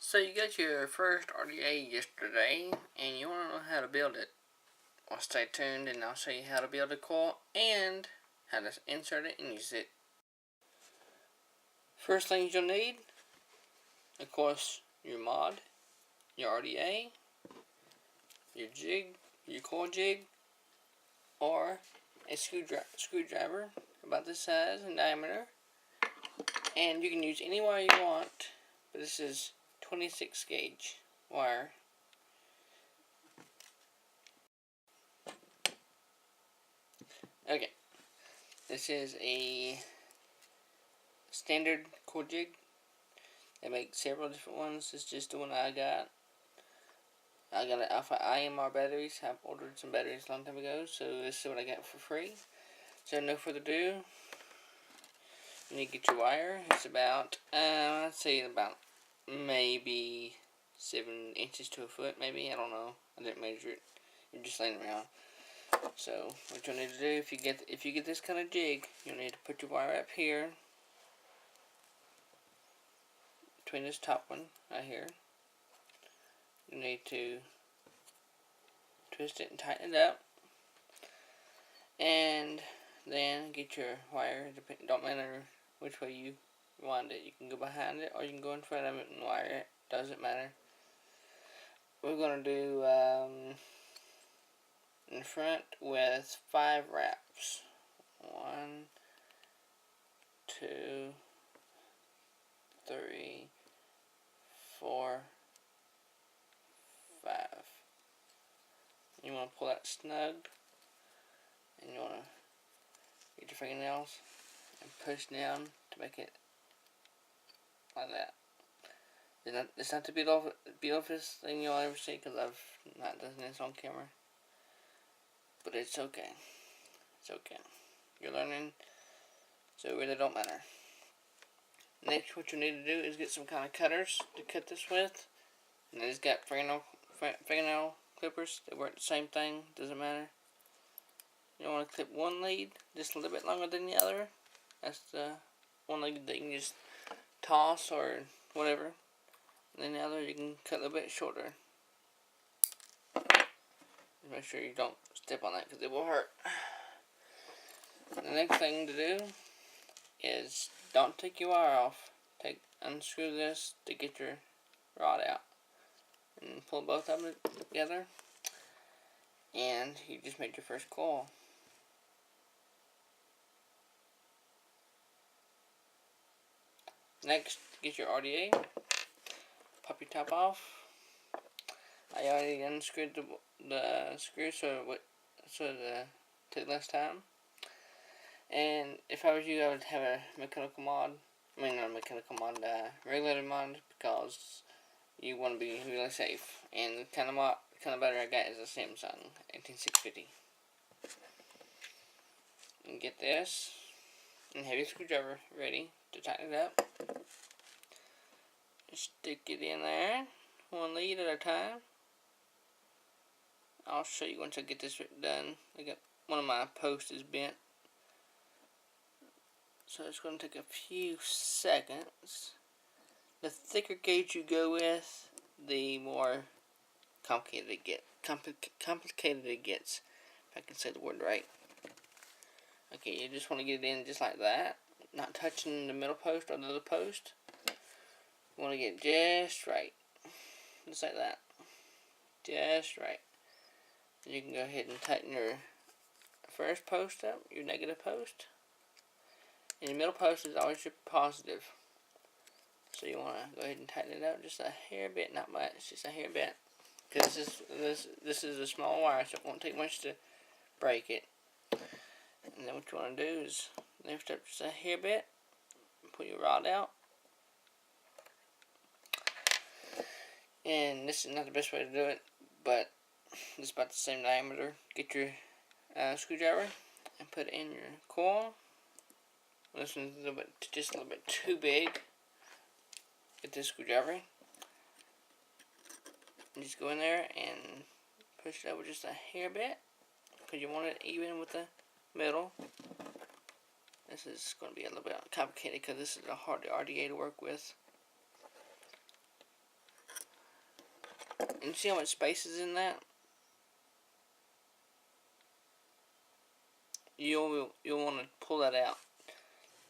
So you got your first RDA yesterday, and you want to know how to build it. Well, stay tuned, and I'll show you how to build a coil and how to insert it and use it. First things you'll need, of course, your mod, your RDA, your jig, your coil jig, or a screwdriver about this size and diameter. And you can use any wire you want, but this is 26 gauge wire. Okay, this is a standard coil jig. They make several different ones. This is just the one I got. I got it off of IMR batteries. I've ordered some batteries a long time ago, so this is what I got for free. So no further ado, you need to get your wire. It's about, I'd say about maybe 7 inches to a foot, maybe. I don't know. I didn't measure it. You're just laying around. So what you'll need to do, if you get this kind of jig, you'll need to put your wire up here between this top one right here. You need to twist it and tighten it up, and then get your wire. Don't matter which way you wind it. You can go behind it or you can go in front of it and wire it. Doesn't matter. We're gonna do in front with 5 wraps. 1, 2, 3, 4, 5. You want to pull that snug, and you want to get your fingernails and push down to make it like that. It's not the beautifulest thing you'll ever see, because I've not done this on camera, but it's okay. It's okay. You're learning, so it really don't matter. Next, what you need to do is get some kind of cutters to cut this with. And it's got fingernail clippers. They work the same thing. Doesn't matter. You want to clip one lead just a little bit longer than the other. That's the one lead that you can just toss or whatever. And then the other you can cut a little bit shorter. Make sure you don't step on that, because it will hurt. The next thing to do is don't take your wire off. Unscrew this to get your rod out, and pull both of them together, and you just made your first coil. Next, get your RDA, pop your top off. I already unscrewed the screw so it took less time. And if I was you, I would have a mechanical mod. I mean, not a mechanical mod, regulator mod, because you want to be really safe. And the kind of battery I got is a Samsung 18650. And get this, and have your screwdriver ready to tighten it up. Just stick it in there, one lead at a time. I'll show you once I get this done. I got one of my posts is bent, so it's going to take a few seconds. The thicker gauge you go with, the more complicated it gets. If I can say the word right. Okay, you just want to get it in just like that, not touching the middle post or the other post. You want to get it just right, just like that, just right. And you can go ahead and tighten your first post up, your negative post. And your middle post is always your positive. So you want to go ahead and tighten it up just a hair bit, not much, just a hair bit. Because this is a small wire, so it won't take much to break it. And then what you want to do is lift up just a hair bit, pull your rod out. And this is not the best way to do it, but it's about the same diameter. Get your screwdriver and put it in your coil. This one's just a little bit too big. Get this screwdriver and just go in there and push it over just a hair bit, because you want it even with the middle. This is going to be a little bit complicated because this is a hard RDA to work with. And see how much space is in that? You'll want to pull that out.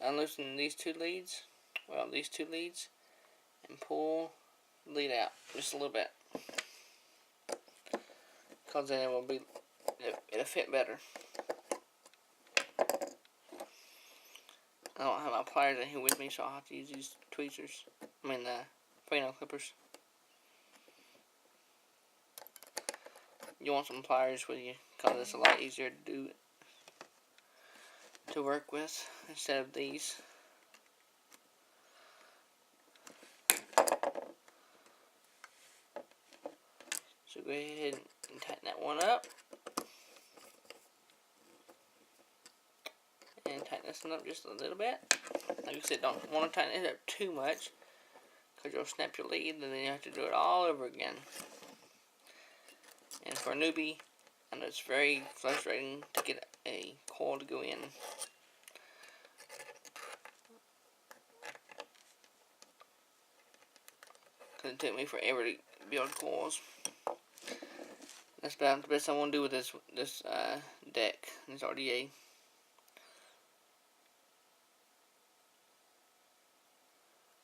Unloosen these two leads, and pull the lead out just a little bit, because then it'll fit better. I don't have my pliers in here with me, so I'll have to use these tweezers. Fingernail clippers. You want some pliers with you, because it's a lot easier to work with instead of these. So go ahead and tighten that one up. And tighten this one up just a little bit. Like I said, don't want to tighten it up too much, because you'll snap your lead and then you have to do it all over again. And for a newbie, I know it's very frustrating to get a coil to go in. Because it took me forever to build coils. That's about the best I want to do with this deck, this RDA.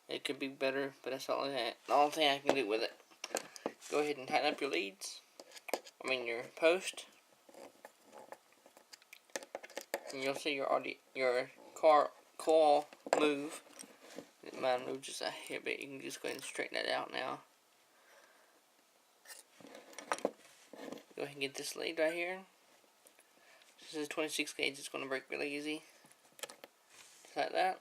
It could be better, but that's the only thing I can do with it. Go ahead and tighten up your leads. Your post. And you'll see your coil move. Mine moved just a hair bit. You can just go ahead and straighten that out now. Go ahead and get this lead right here. This is 26 gauge. It's going to break really easy. Just like that.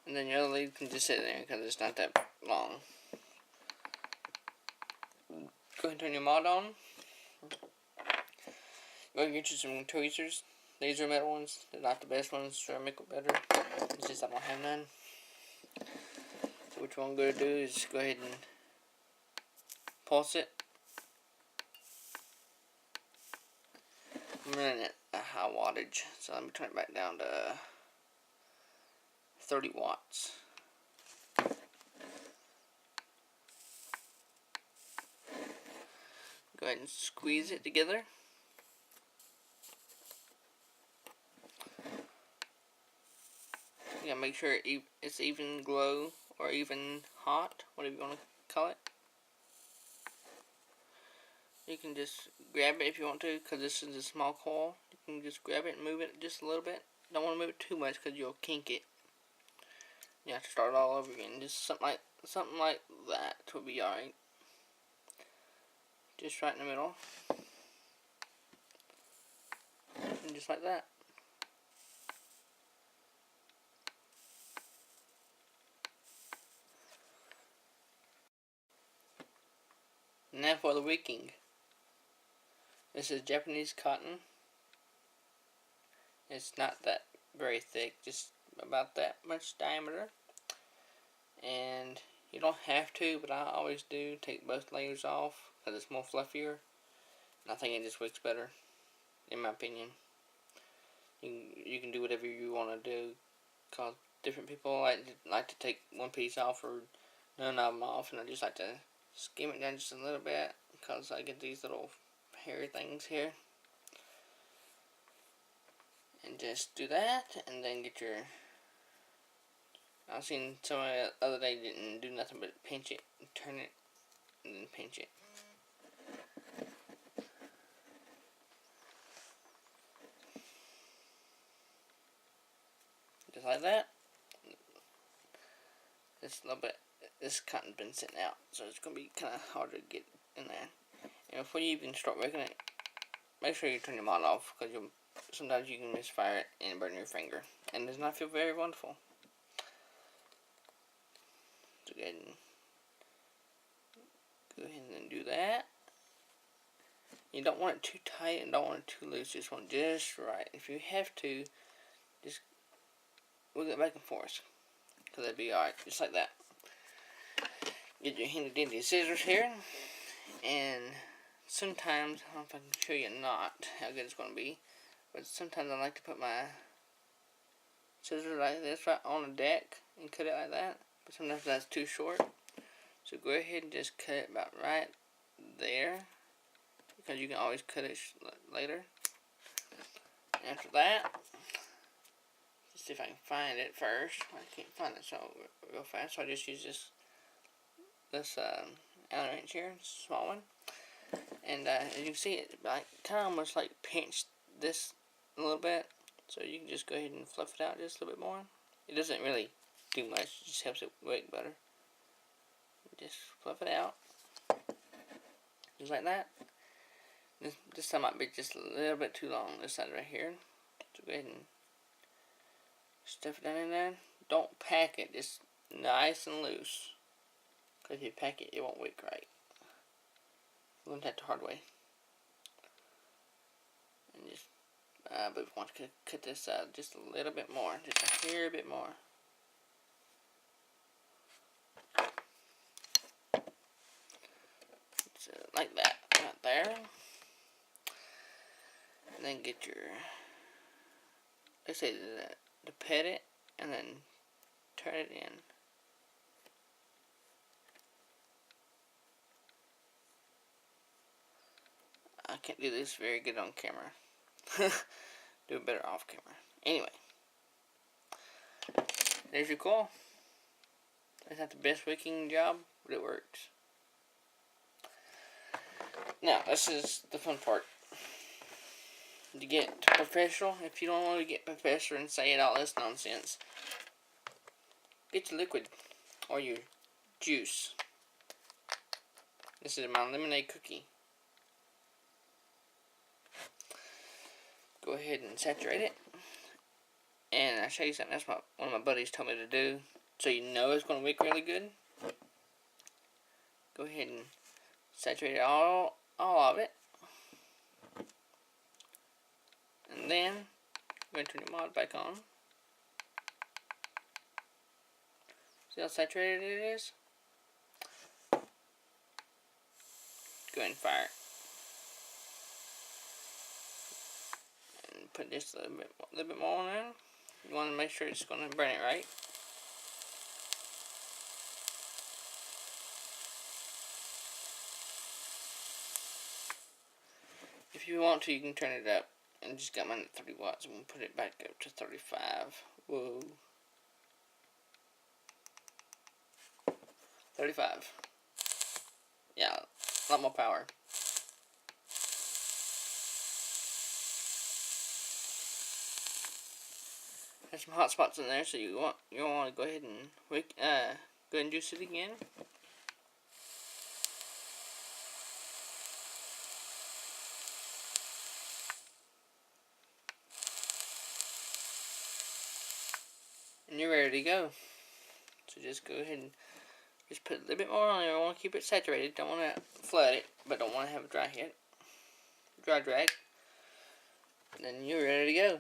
And then your other lead can just sit there because it's not that long. Go ahead and turn your mod on. Go ahead and get you some tweezers. These are metal ones. They're not the best ones. Ceramic are better. It's just I don't have none. So what you want to go do is go ahead and pulse it. I'm running at a high wattage, so let me turn it back down to 30 watts. Go ahead and squeeze it together. You gotta make sure it's even glow or even hot, whatever you want to call it. You can just grab it if you want to, because this is a small coil. You can just grab it and move it just a little bit. Don't want to move it too much because you'll kink it. You have to start all over again. Just something like that would be alright. Just right in the middle. And just like that. Now for the wicking. This is Japanese cotton. It's not that very thick, just about that much diameter. And you don't have to, but I always do take both layers off because it's more fluffier. And I think it just wicks better, in my opinion. You can do whatever you want to do, because different people like to take one piece off or none of them off, and I just like to skim it down just a little bit because I get these little hairy things here. And just do that, and then get your... I've seen somebody the other day didn't do nothing but pinch it, and turn it, and then pinch it. Just like that. This cotton's been sitting out, so it's going to be kind of hard to get in there. And before you even start wicking it, make sure you turn your mod off, because sometimes you can misfire it and burn your finger, and it does not feel very wonderful. So go ahead and do that. You don't want it too tight and don't want it too loose. You just want it just right. If you have to, just wiggle it back and forth, because that'd be alright, just like that. Get your handy dandy scissors here, and sometimes, I don't know if I can show you or not how good it's going to be, but sometimes I like to put my scissors like this right on the deck and cut it like that, but sometimes that's too short. So So go ahead and just cut it about right there, because you can always cut it later. After that, let's see if I can find it first. I can't find it so real fast, so I just use this Allen wrench here, small one. And as you can see, it like kind of almost like pinched this a little bit, so you can just go ahead and fluff it out just a little bit more. It doesn't really do much; it just helps it wick better. Just fluff it out, just like that. This side might be just a little bit too long, this side right here. So go ahead and stuff it down in there. Don't pack it, just nice and loose. Because if you pack it, it won't wick right. Learned that the hard way. And just, but we want to cut this side just a little bit more, just a hair bit more. So like that, right there. And then get your, let's say to pet it, and then turn it in. I can't do this very good on camera. Do it better off camera. Anyway, there's your coil. It's not the best wicking job, but it works. Now, this is the fun part. To get professional, if you don't want to get professional and say all this nonsense, get your liquid or your juice. This is my lemonade cookie. Go ahead and saturate it. And I'll show you something else one of my buddies told me to do, so you know it's going to wick really good. Go ahead and saturate all of it. And then, I'm going to turn your mod back on. See how saturated it is? Go ahead and fire it. And put just a little bit more on there. You want to make sure it's going to burn it right. If you want to, you can turn it up. And just got mine at 30 watts. I'm going to put it back up to 35. Whoa. 35. Yeah, a lot more power. There's some hot spots in there, so you want to go ahead and go ahead and juice it again. And you're ready to go. So just go ahead and just put a little bit more on there. I want to keep it saturated. Don't want to flood it, but don't want to have a dry drag. And then you're ready to go.